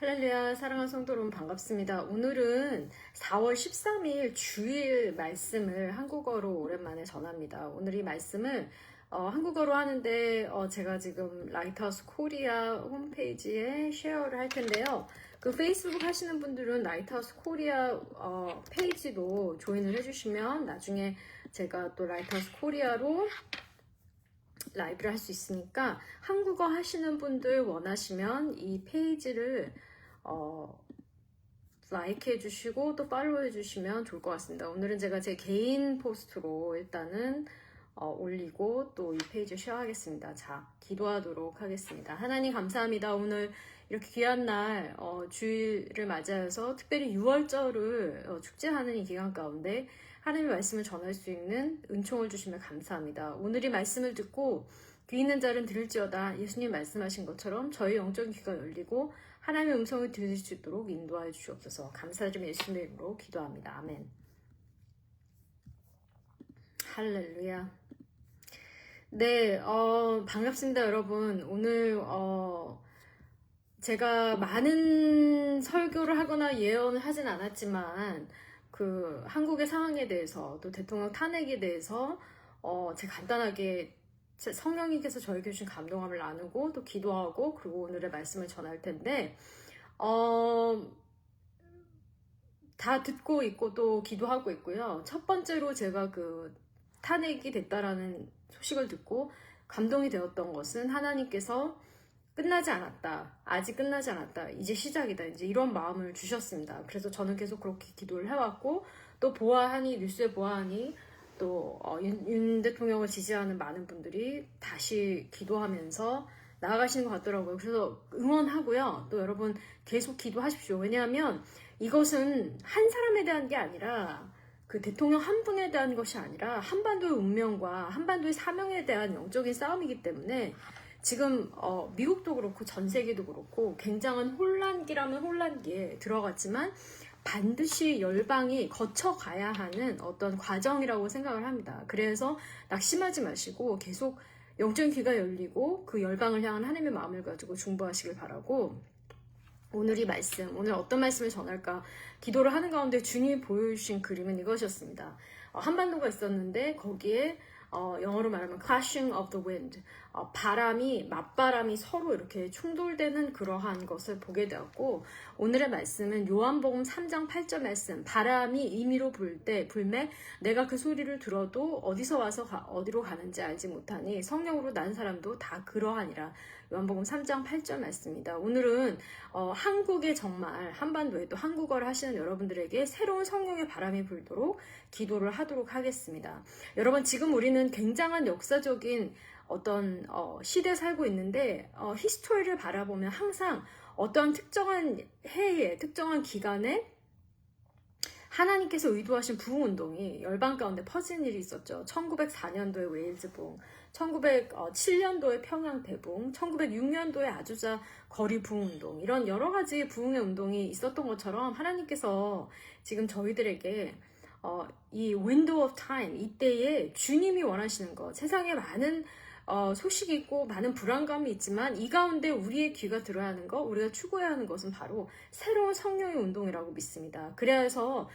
할렐루야, 사랑하는 성도 여러분 반갑습니다. 오늘은 4월 13일 주일 말씀을 한국어로 오랜만에 전합니다. 오늘 이 말씀을 한국어로 하는데 제가 지금 라이트하우스 코리아 홈페이지에 쉐어를 할 텐데요. 그 페이스북 하시는 분들은 라이트하우스 코리아 페이지도 조인을 해주시면 나중에 제가 또 라이트하우스 코리아로 라이브를 할 수 있으니까 한국어 하시는 분들 원하시면 이 페이지를 라이크 해주시고 또 팔로우 해주시면 좋을 것 같습니다. 오늘은 제가 제 개인 포스트로 일단은 올리고 또 이 페이지 쉐어하겠습니다. 자, 기도하도록 하겠습니다. 하나님 감사합니다. 오늘 이렇게 귀한 날 주일을 맞이해서 특별히 6월절을 축제하는 이 기간 가운데 하나님의 말씀을 전할 수 있는 은총을 주시면 감사합니다. 오늘 이 말씀을 듣고 귀 있는 자는 들을지어다 예수님 말씀하신 것처럼 저희 영적인 귀가 열리고 하나님의 음성을 들을 수 있도록 인도하여 주시옵소서. 감사드리며 예수님의 이름으로 기도합니다. 아멘. 할렐루야. 네, 반갑습니다, 여러분. 오늘 제가 많은 설교를 하거나 예언을 하진 않았지만 그 한국의 상황에 대해서 또 대통령 탄핵에 대해서 제가 간단하게 성령님께서 저에게 주신 감동함을 나누고 또 기도하고 그리고 오늘의 말씀을 전할 텐데 다 듣고 있고 또 기도하고 있고요. 첫 번째로 제가 그 탄핵이 됐다라는 소식을 듣고 감동이 되었던 것은 하나님께서 끝나지 않았다. 아직 끝나지 않았다. 이제 시작이다. 이제 이런 마음을 주셨습니다. 그래서 저는 계속 그렇게 기도를 해왔고 또 보아하니 뉴스에 보아하니 또 윤 대통령을 지지하는 많은 분들이 다시 기도하면서 나아가시는 것 같더라고요. 그래서 응원하고요. 또 여러분 계속 기도하십시오. 왜냐하면 이것은 한 사람에 대한 게 아니라 그 대통령 한 분에 대한 것이 아니라 한반도의 운명과 한반도의 사명에 대한 영적인 싸움이기 때문에 지금 미국도 그렇고 전 세계도 그렇고 굉장한 혼란기라면 혼란기에 들어갔지만 반드시 열방이 거쳐가야 하는 어떤 과정이라고 생각을 합니다. 그래서 낙심하지 마시고 계속 영적인 귀가 열리고 그 열방을 향한 하나님의 마음을 가지고 중보하시길 바라고 오늘 이 말씀, 오늘 어떤 말씀을 전할까 기도를 하는 가운데 주님이 보여주신 그림은 이것이었습니다. 한반도가 있었는데 거기에 영어로 말하면 crashing of the wind, 맞바람이 서로 이렇게 충돌되는 그러한 것을 보게 되었고 오늘의 말씀은 요한복음 3장 8절 말씀, 바람이 임의로 불매 내가 그 소리를 들어도 어디서 와서 어디로 가는지 알지 못하니 성령으로 난 사람도 다 그러하니라. 요한복음 3장 8절 말씀입니다. 오늘은 한국에 정말 한반도에 또 한국어를 하시는 여러분들에게 새로운 성령의 바람이 불도록 기도를 하도록 하겠습니다. 여러분 지금 우리는 굉장한 역사적인 어떤 시대에 살고 있는데 히스토리를 바라보면 항상 어떠한 특정한 해에 특정한 기간에 하나님께서 의도하신 부흥운동이 열방 가운데 퍼진 일이 있었죠. 1904년도에 웨일즈 부흥, 1907년도에 평양 대부흥, 1906년도에 아주자 거리 부흥운동 이런 여러 가지 부흥의 운동이 있었던 것처럼 하나님께서 지금 저희들에게 이 window of time 이때에 주님이 원하시는 것 세상에 많은 소식이 있고 많은 불안감이 있지만 이 가운데 우리의 귀가 들어야 하는 것 우리가 추구해야 하는 것은 바로 새로운 성령의 운동이라고 믿습니다. 그래서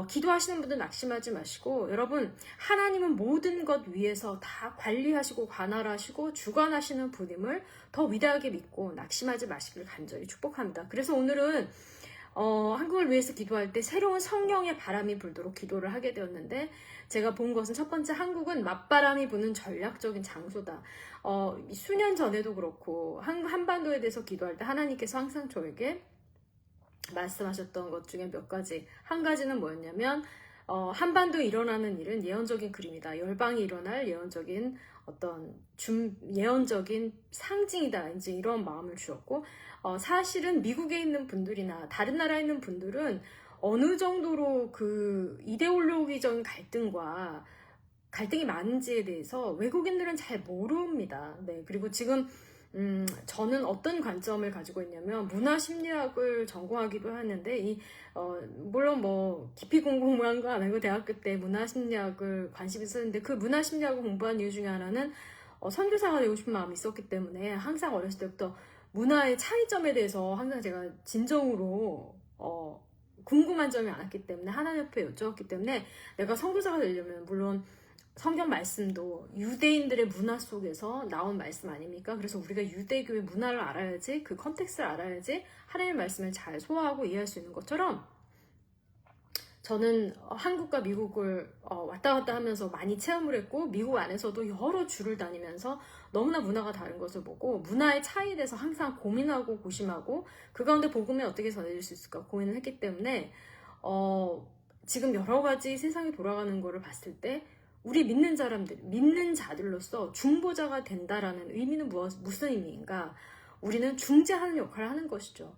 기도하시는 분들 낙심하지 마시고 여러분 하나님은 모든 것 위에서 다 관리하시고 관할하시고 주관하시는 분임을 더 위대하게 믿고 낙심하지 마시길 간절히 축복합니다. 그래서 오늘은 한국을 위해서 기도할 때 새로운 성령의 바람이 불도록 기도를 하게 되었는데 제가 본 것은 첫 번째 한국은 맞바람이 부는 전략적인 장소다. 수년 전에도 그렇고 한반도에 대해서 기도할 때 하나님께서 항상 저에게 말씀하셨던 것 중에 몇 가지 한 가지는 뭐였냐면 한반도에 일어나는 일은 예언적인 그림이다. 열방이 일어날 예언적인 예언적인 상징이다. 이제 이런 마음을 주었고 사실은 미국에 있는 분들이나 다른 나라에 있는 분들은 어느 정도로 그 이데올로기적인 갈등이 많은지에 대해서 외국인들은 잘 모릅니다. 네, 그리고 지금 저는 어떤 관점을 가지고 있냐면 문화심리학을 전공하기도 하는데 물론 뭐 깊이 공부한 거 아니고 대학교 때 문화심리학을 관심이 있었는데 그 문화심리학을 공부한 이유 중에 하나는 선교사가 되고 싶은 마음이 있었기 때문에 항상 어렸을 때부터 문화의 차이점에 대해서 항상 제가 진정으로 궁금한 점이 많았기 때문에 하나님 앞에 여쭤봤기 때문에 내가 선교사가 되려면 물론 성경 말씀도 유대인들의 문화 속에서 나온 말씀 아닙니까? 그래서 우리가 유대교의 문화를 알아야지, 그 컨텍스트를 알아야지 하나님의 말씀을 잘 소화하고 이해할 수 있는 것처럼 저는 한국과 미국을 왔다 갔다 하면서 많이 체험을 했고 미국 안에서도 여러 주를 다니면서 너무나 문화가 다른 것을 보고 문화의 차이에 대해서 항상 고민하고 고심하고 그 가운데 복음이 어떻게 전해질 수 있을까 고민을 했기 때문에 지금 여러 가지 세상이 돌아가는 거를 봤을 때 우리 믿는 사람들, 믿는 자들로서 중보자가 된다라는 의미는 무슨 의미인가? 우리는 중재하는 역할을 하는 것이죠.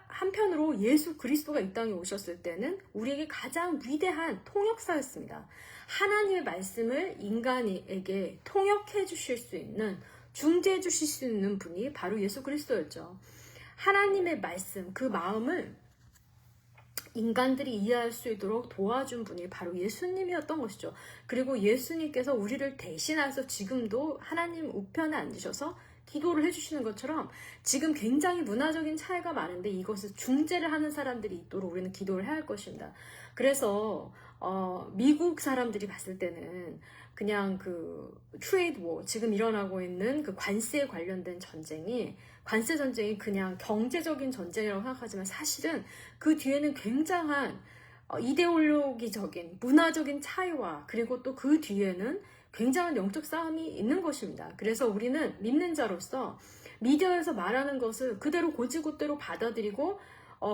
한편으로 예수 그리스도가 이 땅에 오셨을 때는 우리에게 가장 위대한 통역사였습니다. 하나님의 말씀을 인간에게 통역해 주실 수 있는, 중재해 주실 수 있는 분이 바로 예수 그리스도였죠. 하나님의 말씀, 그 마음을 인간들이 이해할 수 있도록 도와준 분이 바로 예수님이었던 것이죠. 그리고 예수님께서 우리를 대신해서 지금도 하나님 우편에 앉으셔서 기도를 해주시는 것처럼 지금 굉장히 문화적인 차이가 많은데 이것을 중재를 하는 사람들이 있도록 우리는 기도를 해야 할 것입니다. 그래서 미국 사람들이 봤을 때는 그냥 그 트레이드 워, 지금 일어나고 있는 그 관세에 관련된 전쟁이, 관세 전쟁이 그냥 경제적인 전쟁이라고 생각하지만 사실은 그 뒤에는 굉장한 이데올로기적인 문화적인 차이와 그리고 또 그 뒤에는 굉장한 영적 싸움이 있는 것입니다. 그래서 우리는 믿는 자로서 미디어에서 말하는 것을 그대로 고지고대로 받아들이고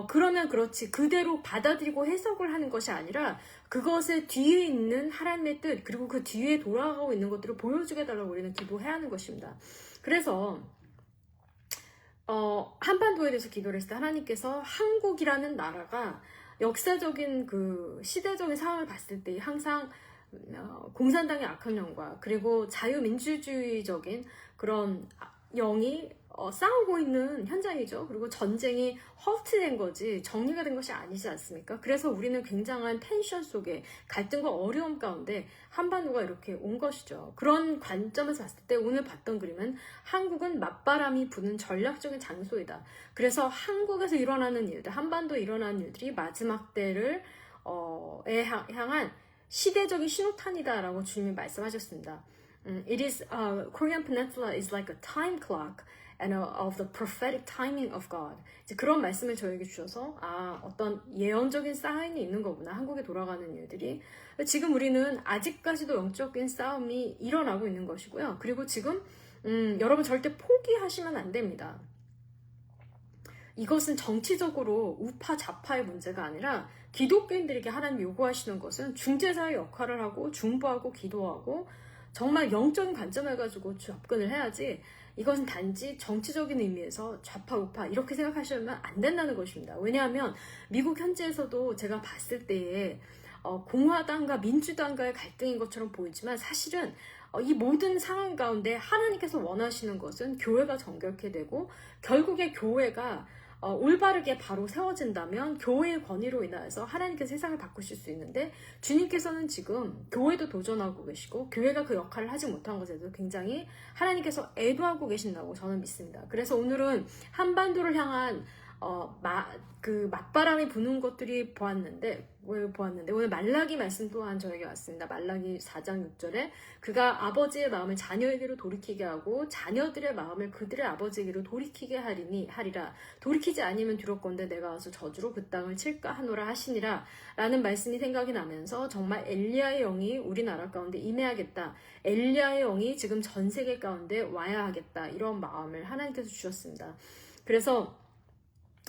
그러면 그렇지 그대로 받아들이고 해석을 하는 것이 아니라 그것의 뒤에 있는 하나님의 뜻 그리고 그 뒤에 돌아가고 있는 것들을 보여주게 해달라고 우리는 기도해야 하는 것입니다. 그래서 한반도에 대해서 기도를 했을 때 하나님께서 한국이라는 나라가 역사적인 그 시대적인 상황을 봤을 때 항상 공산당의 악한 영과 그리고 자유민주주의적인 그런 영이 싸우고 있는 현장이죠. 그리고 전쟁이 허트된 거지 정리가 된 것이 아니지 않습니까? 그래서 우리는 굉장한 텐션 속에 갈등과 어려움 가운데 한반도가 이렇게 온 것이죠. 그런 관점에서 봤을 때 오늘 봤던 그림은 한국은 맞바람이 부는 전략적인 장소이다. 그래서 한국에서 일어나는 일들, 한반도에 일어나는 일들이 마지막 때를 향한 시대적인 신호탄이다라고 주님이 말씀하셨습니다. It is Korean Peninsula is like a time clock and of the prophetic timing of God. 이제 그런 말씀을 저에게 주셔서 어떤 예언적인 사인이 있는 거구나. 한국에 돌아가는 일들이. 지금 우리는 아직까지도 영적인 싸움이 일어나고 있는 것이고요. 그리고 지금 여러분 절대 포기하시면 안 됩니다. 이것은 정치적으로 우파 좌파의 문제가 아니라 기독교인들에게 하나님 요구하시는 것은 중재자의 역할을 하고 중보하고 기도하고 정말 영적인 관점을 가지고 접근을 해야지 이것은 단지 정치적인 의미에서 좌파 우파 이렇게 생각하시면 안 된다는 것입니다. 왜냐하면 미국 현지에서도 제가 봤을 때에 공화당과 민주당과의 갈등인 것처럼 보이지만 사실은 이 모든 상황 가운데 하나님께서 원하시는 것은 교회가 정결케 되고 결국에 교회가 올바르게 바로 세워진다면 교회의 권위로 인하여서 하나님께서 세상을 바꾸실 수 있는데 주님께서는 지금 교회도 도전하고 계시고 교회가 그 역할을 하지 못한 것에도 굉장히 하나님께서 애도하고 계신다고 저는 믿습니다. 그래서 오늘은 한반도를 향한 그 맞바람이 부는 것들이 보았는데 오늘 말라기 말씀 또한 저에게 왔습니다. 말라기 4장 6절에 그가 아버지의 마음을 자녀에게로 돌이키게 하고 자녀들의 마음을 그들의 아버지에게로 돌이키게 하리라. 돌이키지 아니면 두렵건대 내가 와서 저주로 그 땅을 칠까 하노라 하시니라 라는 말씀이 생각이 나면서 정말 엘리야의 영이 우리나라 가운데 임해야겠다. 엘리야의 영이 지금 전 세계 가운데 와야 하겠다. 이런 마음을 하나님께서 주셨습니다. 그래서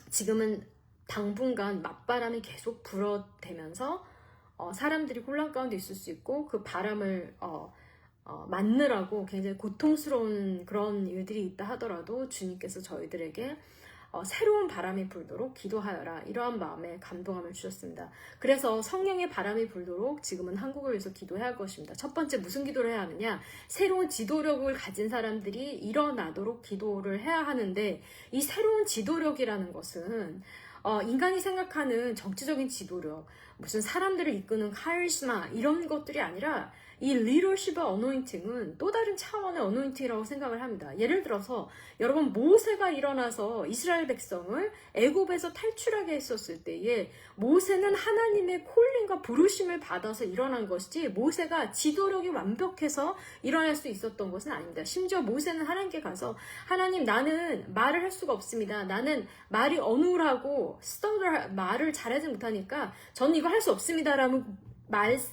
지금은 당분간 맞바람이 계속 불어대면서 사람들이 혼란 가운데 있을 수 있고 그 바람을 맞느라고 굉장히 고통스러운 그런 일들이 있다 하더라도 주님께서 저희들에게 새로운 바람이 불도록 기도하여라 이러한 마음에 감동함을 주셨습니다. 그래서 성령의 바람이 불도록 지금은 한국을 위해서 기도해야 할 것입니다. 첫 번째 무슨 기도를 해야 하느냐, 새로운 지도력을 가진 사람들이 일어나도록 기도를 해야 하는데 이 새로운 지도력이라는 것은 인간이 생각하는 정치적인 지도력, 무슨 사람들을 이끄는 카리스마 이런 것들이 아니라 이 리더십의 어노인팅은 또 다른 차원의 어노인팅이라고 생각을 합니다. 예를 들어서 여러분 모세가 일어나서 이스라엘 백성을 애굽에서 탈출하게 했었을 때에 모세는 하나님의 콜링과 부르심을 받아서 일어난 것이지 모세가 지도력이 완벽해서 일어날 수 있었던 것은 아닙니다. 심지어 모세는 하나님께 가서 하나님 나는 말을 할 수가 없습니다. 나는 말이 어눌하고 말을 잘하지 못하니까 저는 이거 할 수 없습니다라는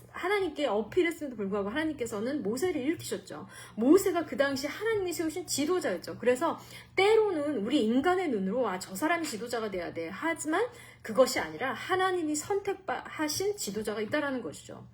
하나님께 어필했음에도 불구하고 하나님께서는 모세를 일으키셨죠. 모세가 그 당시 하나님이 세우신 지도자였죠. 그래서 때로는 우리 인간의 눈으로 저 사람이 지도자가 돼야 돼. 하지만 그것이 아니라 하나님이 선택하신 지도자가 있다라는 것이죠.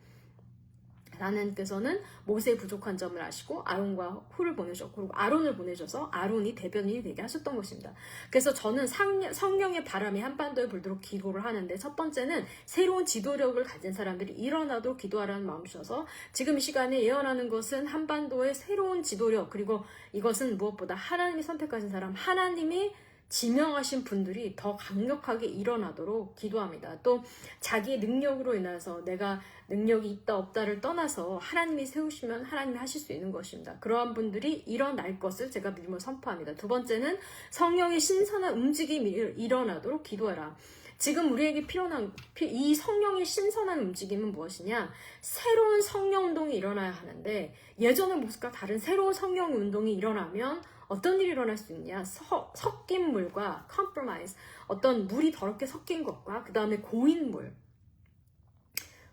하나님께서는 모세의 부족한 점을 아시고 아론과 훌을 보내셨고 그리고 아론을 보내셔서 아론이 대변인이 되게 하셨던 것입니다. 그래서 저는 성령의 바람이 한반도에 불도록 기도를 하는데 첫 번째는 새로운 지도력을 가진 사람들이 일어나도록 기도하라는 마음이셔서 지금 이 시간에 예언하는 것은 한반도의 새로운 지도력 그리고 이것은 무엇보다 하나님이 선택하신 사람 하나님이 지명하신 분들이 더 강력하게 일어나도록 기도합니다. 또 자기의 능력으로 인해서 내가 능력이 있다 없다를 떠나서 하나님이 세우시면 하나님이 하실 수 있는 것입니다. 그러한 분들이 일어날 것을 제가 믿음으로 선포합니다. 두 번째는 성령의 신선한 움직임이 일어나도록 기도하라. 지금 우리에게 필요한 이 성령의 신선한 움직임은 무엇이냐? 새로운 성령 운동이 일어나야 하는데 예전의 모습과 다른 새로운 성령 운동이 일어나면 어떤 일이 일어날 수 있냐? 섞인 물과 compromise, 어떤 물이 더럽게 섞인 것과 그 다음에 고인 물,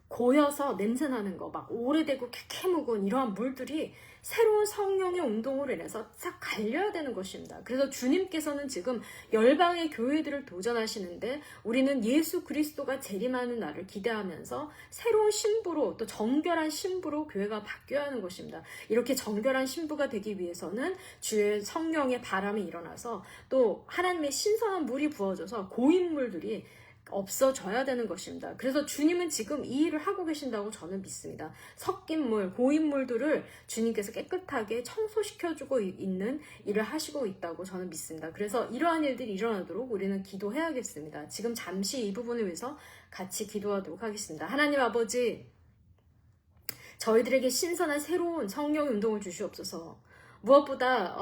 고여서 냄새나는 거, 막 오래되고 캐캐묵은 이러한 물들이 새로운 성령의 운동으로 인해서 싹 갈려야 되는 것입니다. 그래서 주님께서는 지금 열방의 교회들을 도전하시는데 우리는 예수 그리스도가 재림하는 날을 기대하면서 새로운 신부로 또 정결한 신부로 교회가 바뀌어야 하는 것입니다. 이렇게 정결한 신부가 되기 위해서는 주의 성령의 바람이 일어나서 또 하나님의 신선한 물이 부어져서 고인물들이 없어져야 되는 것입니다. 그래서 주님은 지금 이 일을 하고 계신다고 저는 믿습니다. 섞인 물, 고인 물들을 주님께서 깨끗하게 청소시켜주고 있는 일을 하시고 있다고 저는 믿습니다. 그래서 이러한 일들이 일어나도록 우리는 기도해야겠습니다. 지금 잠시 이 부분을 위해서 같이 기도하도록 하겠습니다. 하나님 아버지, 저희들에게 신선한 새로운 성령 운동을 주시옵소서. 무엇보다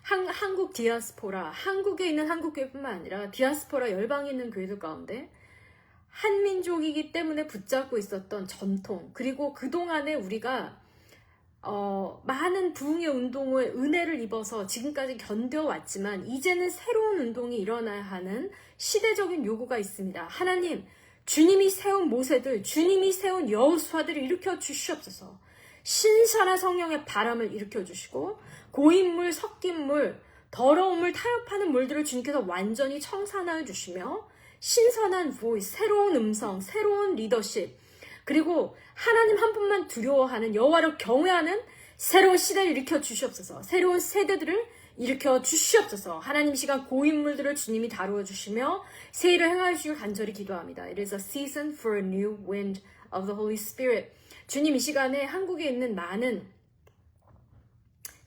한국 디아스포라, 한국에 있는 한국교회뿐만 아니라 디아스포라 열방에 있는 교회들 가운데 한민족이기 때문에 붙잡고 있었던 전통, 그리고 그동안에 우리가 많은 부흥의 운동의 은혜를 입어서 지금까지 견뎌왔지만 이제는 새로운 운동이 일어나야 하는 시대적인 요구가 있습니다. 하나님, 주님이 세운 모세들, 주님이 세운 여호수아들을 일으켜 주시옵소서. 신선한 성령의 바람을 일으켜 주시고 고인물, 섞인물, 더러운 물, 타협하는 물들을 주님께서 완전히 청산하여 주시며 신선한 보이스, 새로운 음성, 새로운 리더십, 그리고 하나님 한 분만 두려워하는 여호와를 경외하는 새로운 시대를 일으켜 주시옵소서. 새로운 세대들을 일으켜 주시옵소서. 하나님 시간 고인물들을 주님이 다루어 주시며 새 일을 행하여 주시길 간절히 기도합니다. It is a season for a new wind of the Holy Spirit. 주님 이 시간에 한국에 있는 많은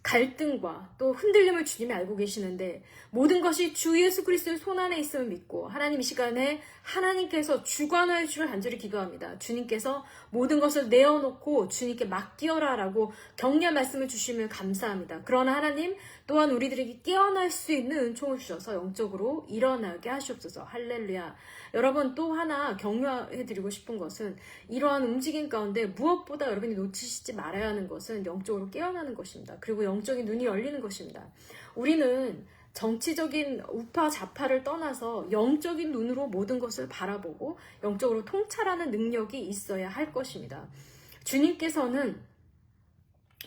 갈등과 또 흔들림을 주님이 알고 계시는데 모든 것이 주 예수 그리스도의 손안에 있음을 믿고 하나님 이 시간에 하나님께서 주관하여 주시길 간절히 기도합니다. 주님께서 모든 것을 내어놓고 주님께 맡기어라 라고 격려의 말씀을 주시면 감사합니다. 그러나 하나님 또한 우리들에게 깨어날 수 있는 은총을 주셔서 영적으로 일어나게 하시옵소서. 할렐루야. 여러분 또 하나 격려해드리고 싶은 것은 이러한 움직임 가운데 무엇보다 여러분이 놓치시지 말아야 하는 것은 영적으로 깨어나는 것입니다. 그리고 영적인 눈이 열리는 것입니다. 우리는 정치적인 우파 좌파를 떠나서 영적인 눈으로 모든 것을 바라보고 영적으로 통찰하는 능력이 있어야 할 것입니다. 주님께서는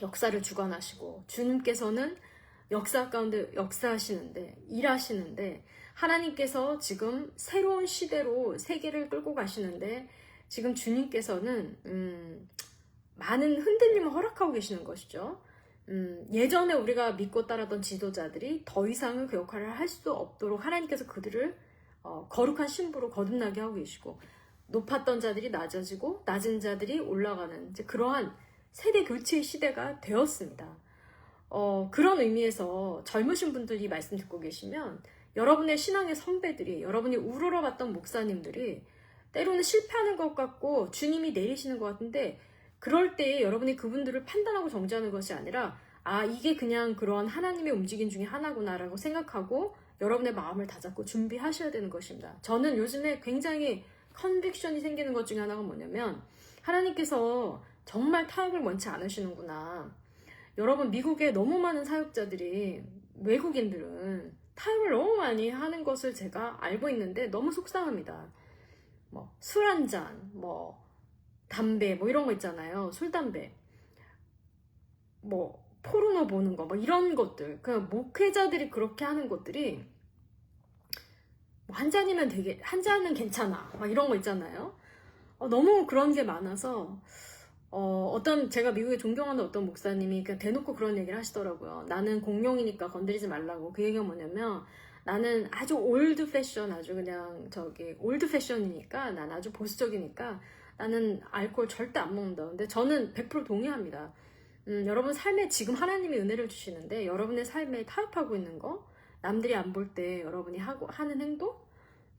역사를 주관하시고 주님께서는 역사 가운데 역사하시는데 일하시는데 하나님께서 지금 새로운 시대로 세계를 끌고 가시는데 지금 주님께서는 많은 흔들림을 허락하고 계시는 것이죠. 예전에 우리가 믿고 따르던 지도자들이 더 이상은 그 역할을 할 수 없도록 하나님께서 그들을 거룩한 신부로 거듭나게 하고 계시고 높았던 자들이 낮아지고 낮은 자들이 올라가는 이제 그러한 세대 교체의 시대가 되었습니다. 그런 의미에서 젊으신 분들이 말씀 듣고 계시면 여러분의 신앙의 선배들이 여러분이 우러러봤던 목사님들이 때로는 실패하는 것 같고 주님이 내리시는 것 같은데 그럴 때 여러분이 그분들을 판단하고 정죄하는 것이 아니라 아, 이게 그냥 그런 하나님의 움직임 중에 하나구나라고 생각하고 여러분의 마음을 다잡고 준비하셔야 되는 것입니다. 저는 요즘에 굉장히 컨빅션이 생기는 것 중에 하나가 뭐냐면 하나님께서 정말 타협을 원치 않으시는구나. 여러분, 미국에 너무 많은 사역자들이, 외국인들은 타협을 너무 많이 하는 것을 제가 알고 있는데 너무 속상합니다. 뭐 술 한 잔, 뭐 담배, 뭐 이런 거 있잖아요. 술, 담배, 뭐 포르노 보는 거, 뭐 이런 것들. 그 목회자들이 그렇게 하는 것들이 뭐한 잔이면 되게, 한 잔은 괜찮아, 막 이런 거 있잖아요. 너무 그런 게 많아서 어떤 제가 미국에 존경하는 어떤 목사님이 그냥 대놓고 그런 얘기를 하시더라고요. 나는 공룡이니까 건드리지 말라고. 그 얘기가 뭐냐면 나는 아주 올드 패션, 아주 그냥 저기 올드 패션이니까, 난 아주 보수적이니까 나는 알코올 절대 안 먹는다. 근데 저는 100% 동의합니다. 여러분 삶에 지금 하나님이 은혜를 주시는데 여러분의 삶에 타협하고 있는 거, 남들이 안 볼 때 여러분이 하는 행동,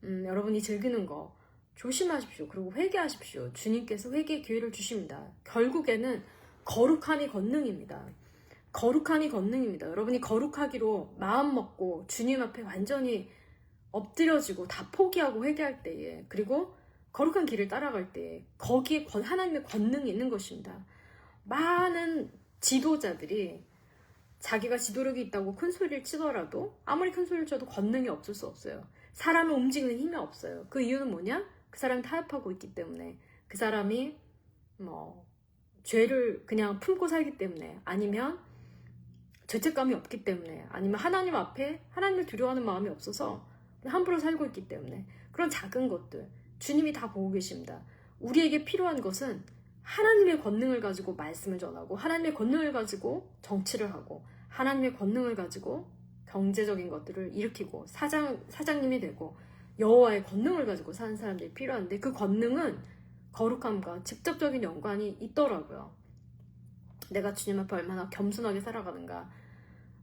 여러분이 즐기는 거 조심하십시오. 그리고 회개하십시오. 주님께서 회개의 기회를 주십니다. 결국에는 거룩함이 권능입니다. 거룩함이 권능입니다. 여러분이 거룩하기로 마음 먹고 주님 앞에 완전히 엎드려지고 다 포기하고 회개할 때에, 그리고 거룩한 길을 따라갈 때에 거기에 하나님의 권능이 있는 것입니다. 많은 지도자들이 자기가 지도력이 있다고 큰 소리를 치더라도 아무리 큰 소리를 쳐도 권능이 없을 수 없어요. 사람을 움직이는 힘이 없어요. 그 이유는 뭐냐? 그 사람이 타협하고 있기 때문에, 그 사람이 뭐 죄를 그냥 품고 살기 때문에, 아니면 죄책감이 없기 때문에, 아니면 하나님 앞에 하나님을 두려워하는 마음이 없어서 그냥 함부로 살고 있기 때문에, 그런 작은 것들 주님이 다 보고 계십니다. 우리에게 필요한 것은 하나님의 권능을 가지고 말씀을 전하고, 하나님의 권능을 가지고 정치를 하고, 하나님의 권능을 가지고 경제적인 것들을 일으키고 사장님이 되고, 여호와의 권능을 가지고 사는 사람들이 필요한데, 그 권능은 거룩함과 직접적인 연관이 있더라고요. 내가 주님 앞에 얼마나 겸손하게 살아가는가,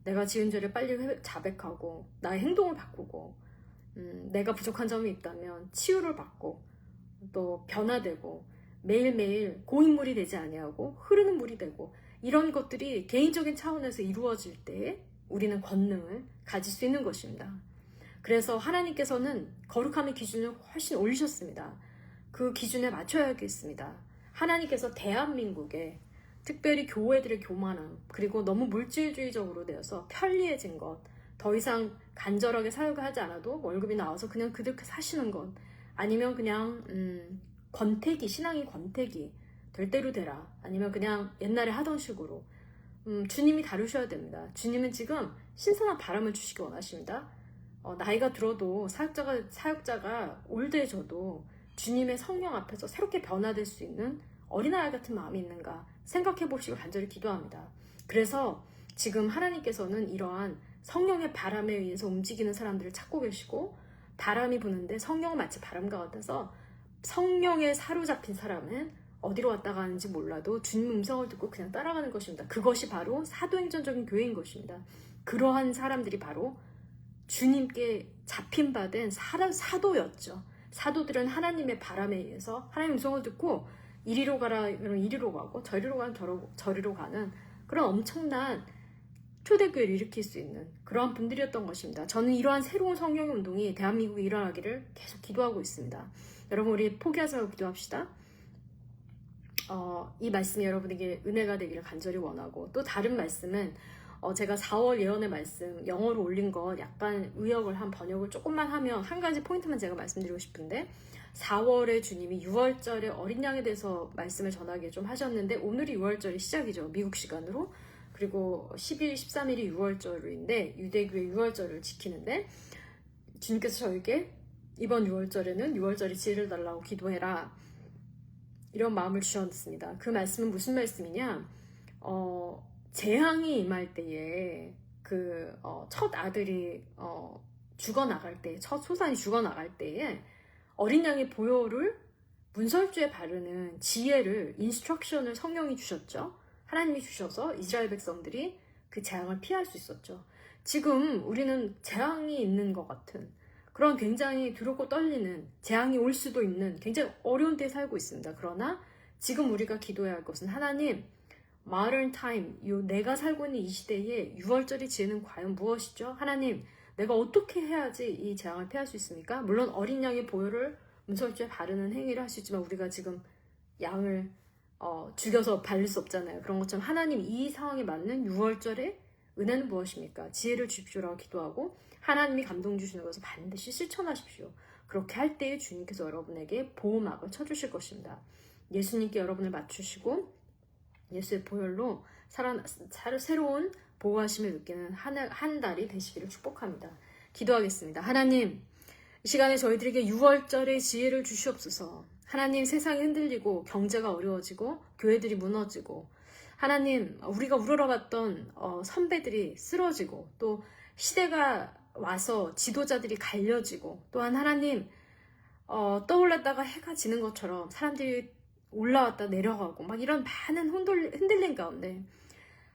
내가 지은 죄를 빨리 자백하고 나의 행동을 바꾸고, 내가 부족한 점이 있다면 치유를 받고 또 변화되고, 매일매일 고인물이 되지 아니하고 흐르는 물이 되고, 이런 것들이 개인적인 차원에서 이루어질 때 우리는 권능을 가질 수 있는 것입니다. 그래서 하나님께서는 거룩함의 기준을 훨씬 올리셨습니다. 그 기준에 맞춰야겠습니다. 하나님께서 대한민국에 특별히 교회들의 교만함, 그리고 너무 물질주의적으로 되어서 편리해진 것, 더 이상 간절하게 사역을 하지 않아도 월급이 나와서 그냥 그렇게 사시는 것, 아니면 그냥 권태기, 신앙이 권태기, 될 대로 되라, 아니면 그냥 옛날에 하던 식으로, 주님이 다루셔야 됩니다. 주님은 지금 신선한 바람을 주시기 원하십니다. 나이가 들어도 사역자가 올드해져도 주님의 성령 앞에서 새롭게 변화될 수 있는 어린아이 같은 마음이 있는가 생각해 보시길 간절히 기도합니다. 그래서 지금 하나님께서는 이러한 성령의 바람에 의해서 움직이는 사람들을 찾고 계시고, 바람이 부는데 성령은 마치 바람과 같아서 성령에 사로잡힌 사람은 어디로 왔다 가는지 몰라도 주님 음성을 듣고 그냥 따라가는 것입니다. 그것이 바로 사도행전적인 교회인 것입니다. 그러한 사람들이 바로 주님께 잡힌 바 된 사도였죠. 사도들은 하나님의 바람에 의해서 하나님의 음성을 듣고 이리로 가라 그러면 이리로 가고, 저리로 가면 저리로 가는 그런 엄청난 초대교회를 일으킬 수 있는 그러한 분들이었던 것입니다. 저는 이러한 새로운 성령의 운동이 대한민국에 일어나기를 계속 기도하고 있습니다. 여러분, 우리 포기하지 말고 기도합시다. 이 말씀이 여러분에게 은혜가 되기를 간절히 원하고, 또 다른 말씀은 제가 4월 예언의 말씀 영어로 올린 거 약간 의역을 한 번역을 조금만 하면 한 가지 포인트만 제가 말씀드리고 싶은데, 4월에 주님이 6월절에 어린 양에 대해서 말씀을 전하게 좀 하셨는데, 오늘이 6월절이 시작이죠, 미국 시간으로. 그리고 10일, 13일이 6월절인데 유대교의 6월절을 지키는데, 주님께서 저에게 이번 6월절에는 6월절이 지혜를 달라고 기도해라, 이런 마음을 주셨습니다. 그 말씀은 무슨 말씀이냐, 재앙이 임할 때에 첫 아들이 죽어나갈 때, 첫 소산이 죽어나갈 때에 어린 양의 보혈을 문설주에 바르는 지혜를, 인스트럭션을 성령이 주셨죠. 하나님이 주셔서 이스라엘 백성들이 그 재앙을 피할 수 있었죠. 지금 우리는 재앙이 있는 것 같은 그런 굉장히 두렵고 떨리는, 재앙이 올 수도 있는 굉장히 어려운 때에 살고 있습니다. 그러나 지금 우리가 기도해야 할 것은 하나님, modern time, 내가 살고 있는 이 시대에 유월절이 지혜는 과연 무엇이죠? 하나님, 내가 어떻게 해야지 이 재앙을 피할 수 있습니까? 물론 어린 양의 보혈을 문설주에 바르는 행위를 할 수 있지만 우리가 지금 양을 죽여서 바를 수 없잖아요. 그런 것처럼 하나님, 이 상황에 맞는 유월절의 은혜는 무엇입니까? 지혜를 주십시오라고 기도하고 하나님이 감동 주시는 것을 반드시 실천하십시오. 그렇게 할 때에 주님께서 여러분에게 보호막을 쳐주실 것입니다. 예수님께 여러분을 맞추시고 예수의 보혈로 새로운 보호하심을 느끼는 한 달이 되시기를 축복합니다. 기도하겠습니다. 하나님, 이 시간에 저희들에게 6월절의 지혜를 주시옵소서. 하나님, 세상이 흔들리고 경제가 어려워지고 교회들이 무너지고 하나님, 우리가 우러러갔던 선배들이 쓰러지고 또 시대가 와서 지도자들이 갈려지고 또한 하나님, 떠올랐다가 해가 지는 것처럼 사람들이 올라왔다 내려가고 막 이런 많은 흔들림 가운데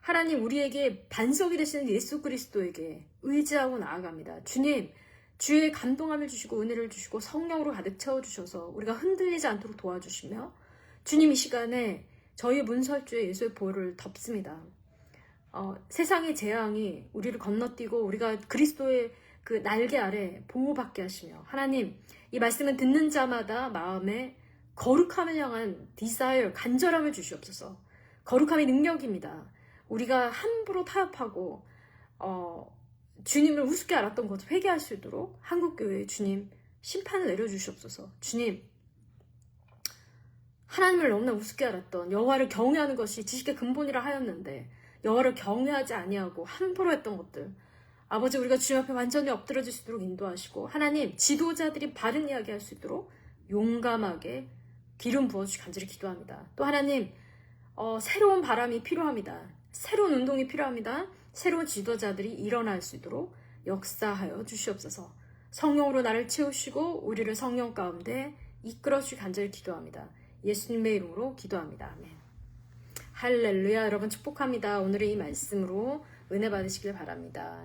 하나님, 우리에게 반석이 되시는 예수 그리스도에게 의지하고 나아갑니다. 주님, 주의 감동함을 주시고 은혜를 주시고 성령으로 가득 채워주셔서 우리가 흔들리지 않도록 도와주시며 주님, 이 시간에 저희 문설주에 예수의 보혈을 덮습니다. 세상의 재앙이 우리를 건너뛰고 우리가 그리스도의 그 날개 아래 보호받게 하시며 하나님, 이 말씀은 듣는 자마다 마음에 거룩함을 향한 desire, 간절함을 주시옵소서. 거룩함이 능력입니다. 우리가 함부로 타협하고 주님을 우습게 알았던 것을 회개할 수 있도록 한국교회에 주님 심판을 내려주시옵소서. 주님, 하나님을 너무나 우습게 알았던 여호와를 경외하는 것이 지식의 근본이라 하였는데 여호와를 경외하지 아니하고 함부로 했던 것들, 아버지, 우리가 주님 앞에 완전히 엎드러질 수 있도록 인도하시고 하나님, 지도자들이 바른 이야기 할 수 있도록 용감하게 기름 부어주시 간절히 기도합니다. 또 하나님, 새로운 바람이 필요합니다. 새로운 운동이 필요합니다. 새로운 지도자들이 일어날 수 있도록 역사하여 주시옵소서. 성령으로 나를 채우시고 우리를 성령 가운데 이끌어 주시 간절히 기도합니다. 예수님의 이름으로 기도합니다. 아멘. 할렐루야. 여러분 축복합니다. 오늘의 이 말씀으로 은혜 받으시길 바랍니다.